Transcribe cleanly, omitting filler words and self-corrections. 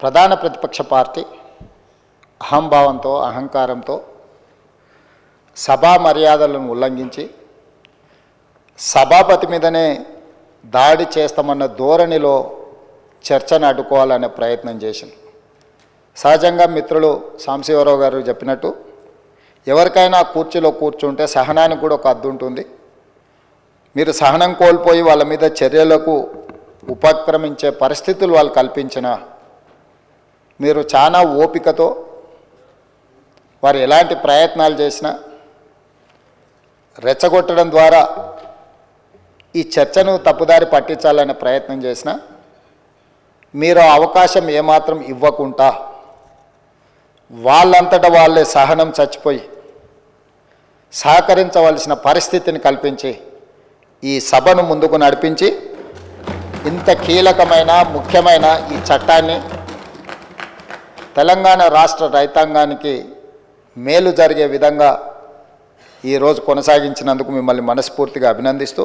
ప్రధాన ప్రతిపక్ష పార్టీ అహంభావంతో అహంకారంతో సభా మర్యాదలను ఉల్లంఘించి సభాపతి మీదనే దాడి చేస్తామన్న ధోరణిలో చర్చను అడ్డుకోవాలనే ప్రయత్నం చేసింది. సహజంగా మిత్రులు సాంబశివరావు గారు చెప్పినట్టు ఎవరికైనా కుర్చీలో కూర్చుంటే సహనానికి కూడా ఒక హద్దు ఉంటుంది. మీరు సహనం కోల్పోయి వాళ్ళ మీద చర్యలకు ఉపక్రమించే పరిస్థితులు వాళ్ళు కల్పించినా మీరు చాలా ఓపికతో వారు ఎలాంటి ప్రయత్నాలు చేసినా రెచ్చగొట్టడం ద్వారా ఈ చర్చను తప్పుదారి పట్టించాలనే ప్రయత్నం చేసినా మీరు అవకాశం ఏమాత్రం ఇవ్వకుండా వాళ్ళంతటా వాళ్ళే సహనం చచ్చిపోయి సహకరించవలసిన పరిస్థితిని కల్పించి ఈ సభను ముందుకు నడిపించి ఇంత కీలకమైన ముఖ్యమైన ఈ చట్టాన్ని తెలంగాణ రాష్ట్ర రైతాంగానికి మేలు జరిగే విధంగా ఈరోజు కొనసాగించినందుకు మిమ్మల్ని మనస్ఫూర్తిగా అభినందిస్తూ